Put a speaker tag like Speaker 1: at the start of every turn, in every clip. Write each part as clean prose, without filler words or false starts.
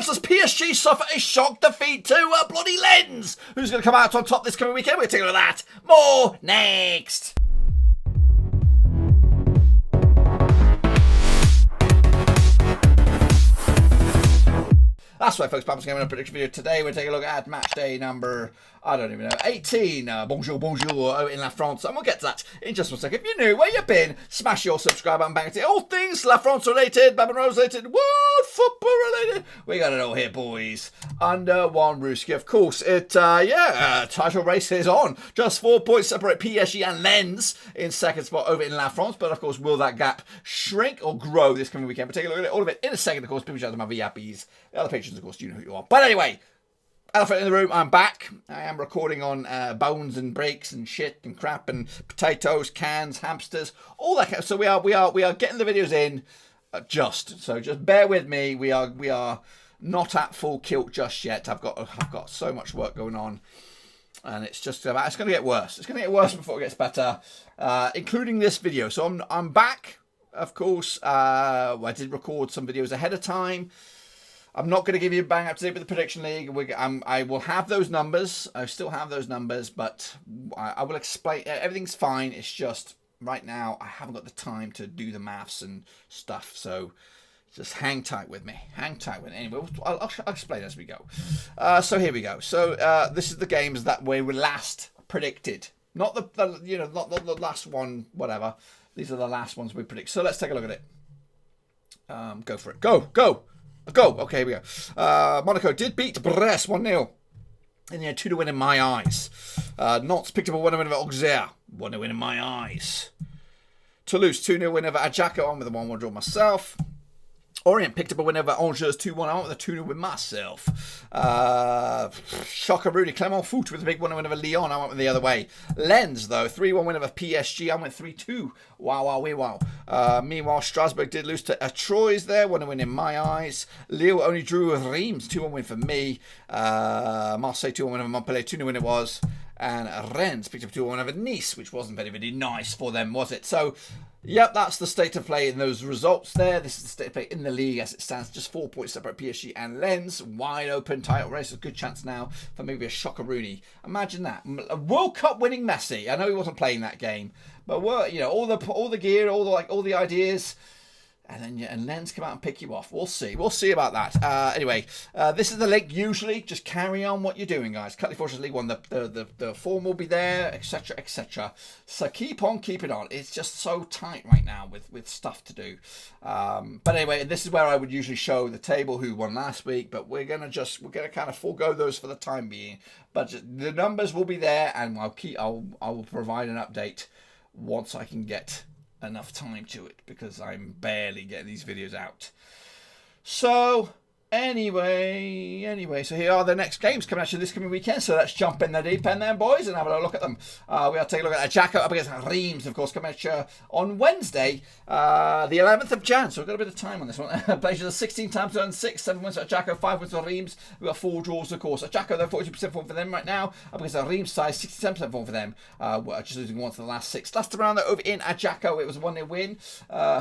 Speaker 1: course, as PSG suffer a shock defeat to bloody Lens. Who's going to come out on top this coming weekend? We're taking a look at that. More next. That's right, folks. Pablo's Game prediction video. Today we're taking a look at match day number, I don't even know, 18. Bonjour, bonjour, in La France. And we'll get to that in just 1 second. If you're new, where you been, smash your subscribe button, bang it. All things La France related, Babin Rose related, world football related. We got it all here, boys. Under one Ruski. Of course, title race is on. Just 4 points separate PSG and Lens in second spot over in La France. But of course, will that gap shrink or grow this coming weekend? We'll take a look at it, all of it in a second. Of course, people shout out to my VIPs. The other patrons, of course, you know who you are. But anyway, elephant in the room, I'm back. I am recording on bones and breaks and shit and crap and potatoes, cans, hamsters, all that kind of. So we are getting the videos in so just bear with me. We are not at full kilt just yet. I've got so much work going on, and it's going to get worse. It's going to get worse before it gets better, including this video. So I'm back. Of course, I did record some videos ahead of time. I'm not going to give you a bang up to date with the Prediction League. I will have those numbers. I still have those numbers, but I will explain. Everything's fine. It's just right now I haven't got the time to do the maths and stuff. So just hang tight with me. Hang tight with me. Anyway, I'll explain as we go. So here we go. So this is the games that we were last predicted. Not the last one. Whatever. These are the last ones we predict. So let's take a look at it. Go for it. Go. Okay, here we go. Monaco did beat Brest 1-0. And yeah, 2-0 win in my eyes. Nantes picked up a 1-0 win over Auxerre. 1-0 win in my eyes. Toulouse 2-0 win over Ajaccio. On with a 1-1 draw myself. Lorient picked up a win over Angers 2-1. I went with a 2-0 win myself. Shocker Rudy. Clermont Foot with a big 1-0 win over Lyon. I went with the other way. Lens, though, 3-1 win over PSG. I went 3-2. Wow. Meanwhile, Strasbourg did lose to Troyes there. 1-0 win in my eyes. Lille only drew with Reims. 2-1 win for me. Marseille 2-1 win over Montpellier. 2-0 win it was. And Rennes picked up 2-1 over Nice, which wasn't very, very nice for them, was it? So, yep, that's the state of play in those results there. This is the state of play in the league as it stands. Just 4 points separate PSG and Lens. Wide open title race. A good chance now for maybe a shocker Rooney. Imagine that. A World Cup winning Messi. I know he wasn't playing that game, but all the gear, all the ideas. And then Lens come out and pick you off. We'll see. We'll see about that. Anyway, this is the link. Usually, just carry on what you're doing, guys. Cutley Forces League 1, the form will be there, etc., etc. So keep on keeping on. It's just so tight right now with stuff to do. But anyway, this is where I would usually show the table who won last week. But we're gonna kind of forego those for the time being. But the numbers will be there, and I will provide an update once I can get enough time to it, because I'm barely getting these videos out. So anyway, so here are the next games coming at you this coming weekend. So let's jump in the deep end then, boys, and have a look at them. We'll take a look at Ajaccio up against Reims, of course, coming at you on Wednesday, the 11th of Jan. So we've got a bit of time on this one. Places 16 times to earn 6, 7 wins for Ajaccio, 5 wins for Reims. We've got 4 draws, of course. Ajaccio, though, 42% form for them right now, up against the Reims side, 67% form for them. Just losing 1 to the last 6. Last round, though, over in Ajaccio, it was a 1-0 win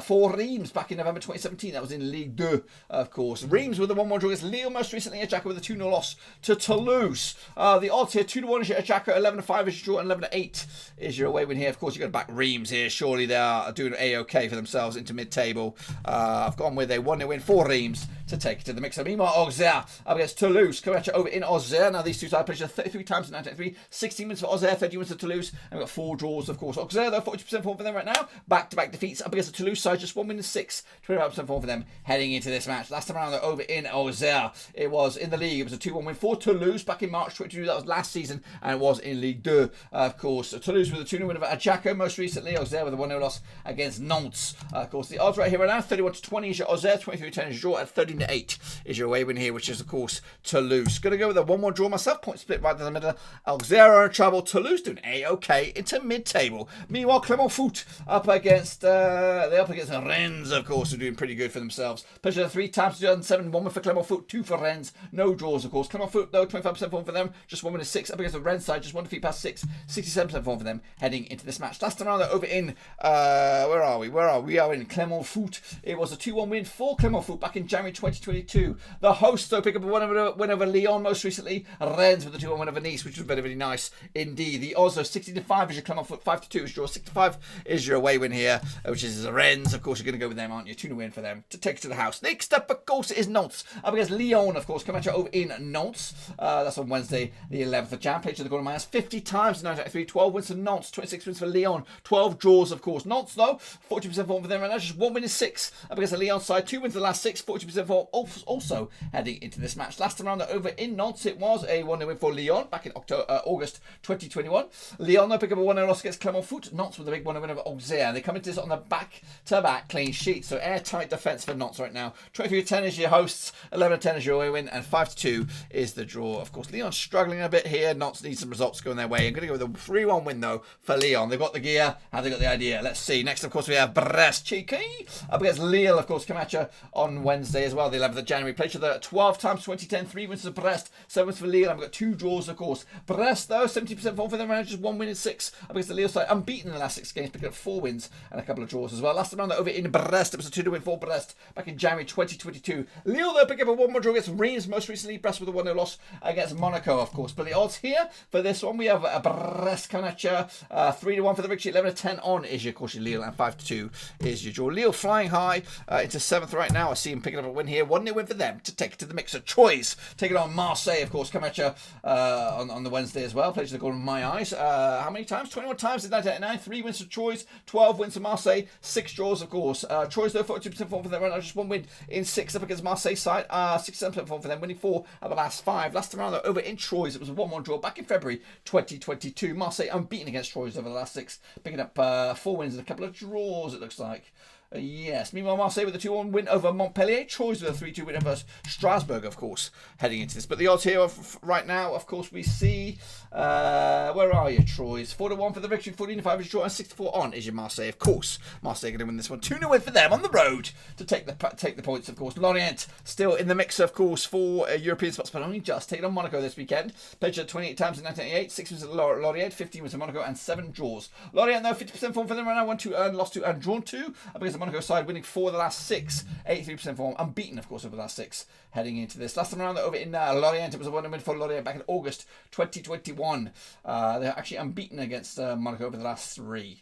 Speaker 1: for Reims back in November 2017. That was in Ligue, of course. Reims with a 1-1 draw against Lille. Most recently, Ajaccio with a 2-0 loss to Toulouse. The odds here, 2-1 is your Ajaccio, 11-5 is your draw, and 11-8 is your away win here. Of course, you've got to back Reims here. Surely they are doing A-OK for themselves into mid-table. I've gone with a 1-0 win for Reims to take it to the mixer. Meanwhile, Auxerre up against Toulouse. Coming at you over in Auxerre. Now, these two sides played 33 times in 1993. 16 wins for Auxerre, 30 wins for Toulouse. And we've got 4 draws, of course. Auxerre, though, 40% form for them right now. Back-to-back defeats up against the Toulouse side. Just 1 win and 6. 25% form for them heading into this match. Last time around, though, over in Auxerre, it was in the league. It was a 2-1 win for Toulouse back in March 22. That was last season, and it was in Ligue 2, of course. Toulouse with a 2-0 win over Ajaccio most recently. Auxerre with a 1-0 loss against Nantes. Of course, the odds right here right now, 31-20 is your Auxerre, 23-10 is your draw, and 13-8 is your away win here, which is, of course, Toulouse. Going to go with a 1-1 draw myself. Point split right down the middle. Auxerre are in trouble. Toulouse doing A-OK into mid-table. Meanwhile, Clermont Foot up against Rennes, of course, are doing pretty good for themselves. Played 3 times 2007, 1 win for Clermont Foot, 2 for Rennes. No draws, of course. Clermont Foot, though, 25% form for them. Just 1 win and 6 up against the Rennes side. Just 1 defeat past 6. 67% form for them heading into this match. Last time around, they're over in, where are we? We are in Clermont Foot. It was a 2-1 win for Clermont Foot back in January 2022. The hosts, though, pick up a win over Lyon most recently. Rennes with a 2-1 win over Nice, which was very, very nice indeed. The odds, though, 16-5 is your Clermont foot, 5-2 is your 65 is your away win here, which is the Rennes. Of course, you're going to go with them, aren't you? 2-0 win for them to take it to the house. Next up, of course, is Nantes up against Lyon, of course. Come at you over in Nantes. That's on Wednesday, the 11th of Jan. Played to the goal minus 50 times in 1993. 12 wins for Nantes, 26 wins for Lyon, 12 draws, of course. Nantes, though, 40% form for them right now. Just 1 win in 6 up against the Lyon side. 2 wins the last 6, 40% form also heading into this match. Last time around over in Nantes, it was a 1-0 win for Lyon back in August 2021. Lyon, though, pick up a 1-0 loss against Clermont foot. Nantes with a big 1-0 win over Auxerre. They come into this on the back-to-back clean sheet. So airtight defence for Nantes right now. 23-10 is your hosts, 11-10 is your away win, and 5-2 is the draw. Of course, Lyon struggling a bit here. Nantes need some results going their way. I'm going to go with a 3-1 win, though, for Lyon. They've got the gear. Have they got the idea? Let's see. Next, of course, we have Brest cheeky up against Lille, of course, come at you on Wednesday as well, the 11th of January. Played each other 12 times, 2010, 3 wins for Brest, 7 wins for Lille. I've got 2 draws, of course. Brest, though, 70% form for them, just 1 win in 6 up against the Lille side. Unbeaten in the last 6 games, picking up 4 wins and a couple of draws as well. Last time around over in Brest, it was a 2-0 win for Brest back in January 2022. Lille, though, pick up a 1-1 draw against Reims most recently. Brest with a 1-0 loss against Monaco, of course. But the odds here for this one, we have a Brest coming at you. 3-1 for the victory, 11-10 on is your caution Lille, and 5-2 is your draw. Lille flying high into 7th right now. I see him picking up a win here. 1-0 win for them to take it to the mixer. Troyes taking on Marseille, of course, come at you on the Wednesday as well. Played to the goal in my eyes. How many times? 21 times in 1989. 3 wins for Troyes, 12 wins for Marseille, 6 draws, of course. Troyes, though, 42% form for them right now. Just 1 win in 6 up against Marseille side. 67% form for them, winning 4 of the last 5. Last time around, though, over in Troyes, it was a 1-1 draw back in February 2022. Marseille unbeaten against Troyes over the last 6, picking up 4 wins and a couple of draws, it looks like. Yes. Meanwhile, Marseille with a 2-1 win over Montpellier. Troyes with a 3-2 win over Strasbourg, of course, heading into this. But the odds here right now, of course, we see... where are you, Troyes? 4-1 for the victory, 14-5 is draw, and 6-4 on is your Marseille, of course. Marseille going to win this one. 2-0 win for them on the road to take the points, of course. Lorient still in the mix, of course, for European spots, but only just taking on Monaco this weekend. Played 28 times in 1988, 6 wins at Lorient, 15 wins at Monaco, and 7 draws. Lorient, though, 50% form for them right now. 1-2 earned, lost 2 and drawn 2. Up against the Monaco side, winning 4 of the last 6, 83% form, unbeaten, of course, over the last 6 heading into this. Last time around, over in Lorient, it was a 1-0 win for Lorient back in August 2021. They're actually unbeaten against Monaco over the last 3.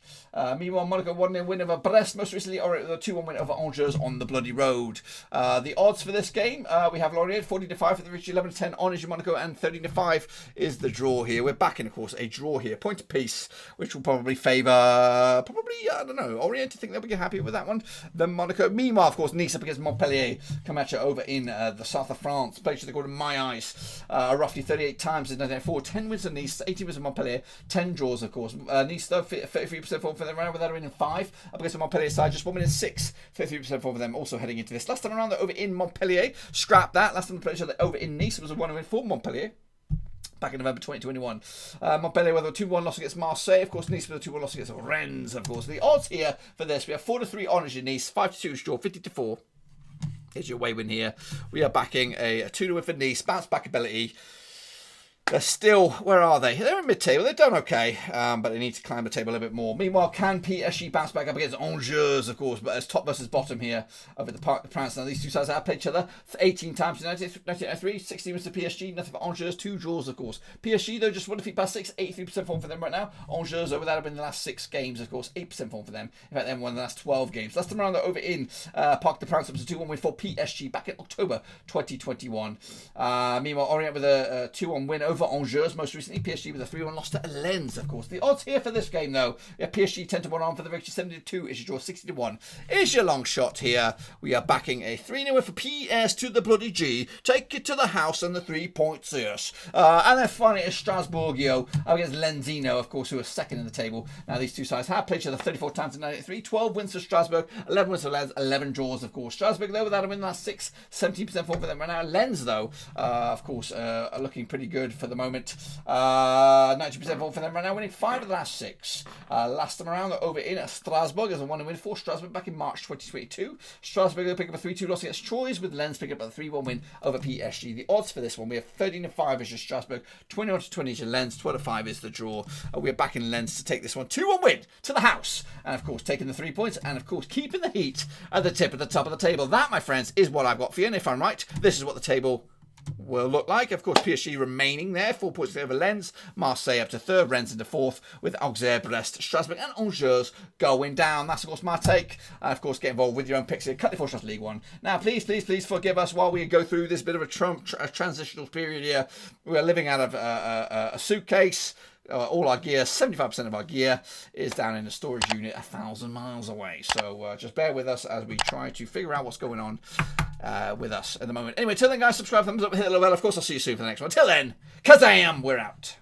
Speaker 1: Meanwhile, Monaco 1-0 win over Brest most recently, or a 2-1 win over Angers on the bloody road. The odds for this game, we have Lorient 40-5 for the victory, 11-10 on is your Monaco, and 13-5 is the draw here. We're back in, of course, a draw here, point apiece, which will probably favour, I don't know, Orient. I think they'll be happy with that one. Then Monaco. Meanwhile, of course, Nice up against Montpellier come at you over in the south of France. Played to the goal in my eyes, roughly 38 times in 1994. 10 wins for Nice, 18 wins for Montpellier, 10 draws, of course. Nice, though, 33% form for them right now, without a win in 5. Up against the Montpellier side, just 1 win in 6, 33% form for them, also heading into this. Last time around, over in Montpellier, scrap that. Last time they played each other over in Nice, it was a 1 win for Montpellier back in November 2021. Montpellier with a 2-1 loss against Marseille. Of course, Nice with a 2-1 loss against Rennes, of course. The odds here for this, we have 4-3 on as your Nice, 5-2 draw, 50-4 is your away win here. We are backing a 2-0 win for Nice, bounce back ability. They're still, where are they? They're in mid-table. They've done okay, but they need to climb the table a little bit more. Meanwhile, can PSG bounce back up against Angers, of course, but as top versus bottom here over at the Parc de France. Now, these two sides have played each other 18 times in 1993, 16 wins to PSG, nothing for Angers, 2 draws, of course. PSG, though, just 1 defeat past 6, 83% form for them right now. Angers, over that, have been the last 6 games, of course, 8% form for them. In fact, they won the last 12 games. Last time around, they're over in Parc de France, it was a 2-1 win for PSG back in October 2021. Meanwhile, Orient with a 2-1 win over Angers, most recently. PSG with a 3-1 loss to Lens, of course. The odds here for this game, though, yeah, PSG 10-1 on for the victory, 72 is your draw, 60-1 is your long shot here. We are backing a 3-0 win for PS to the bloody G. Take it to the house and the 3 points, yes. And then finally, it's Strasbourgio against Lenzino, of course, who are second in the table. Now, these two sides have played each other 34 times in 1993, 12 wins for Strasbourg, 11 wins for Lens, 11 draws, of course. Strasbourg, though, without a win last 6, 17% form for them right now. Lens, though, of course, are looking pretty good for for the moment. 90% vote for them right now, winning 5 of the last 6. Last time around, they're over in Strasbourg as a 1-win for Strasbourg back in March 2022. Strasbourg will pick up a 3-2 loss against Troyes, with Lens picking up a 3-1 win over PSG. The odds for this one, we have 13-5 is Strasbourg, 21-20 is Lens, 12-5 is the draw. We are back in Lens to take this one 2-1 win to the house, and of course taking the 3 points, and of course keeping the heat at the tip of the top of the table. That, my friends, is what I've got for you, and if I'm right, this is what the table will look like. Of course, PSG remaining there, 4 points over Lens, Marseille up to 3rd, Rennes into 4th, with Auxerre, Brest, Strasbourg and Angers going down. That's of course my take. And of course, get involved with your own picks here. Cut the Force Ligue 1. Now, please forgive us while we go through this bit of a transitional period here. We are living out of a suitcase. All our gear, 75% of our gear, is down in a storage unit 1,000 miles away. So just bear with us as we try to figure out what's going on with us at the moment. Anyway, till then, guys, subscribe, thumbs up, hit the little bell. Of course, I'll see you soon for the next one. Till then, Kazam, we're out.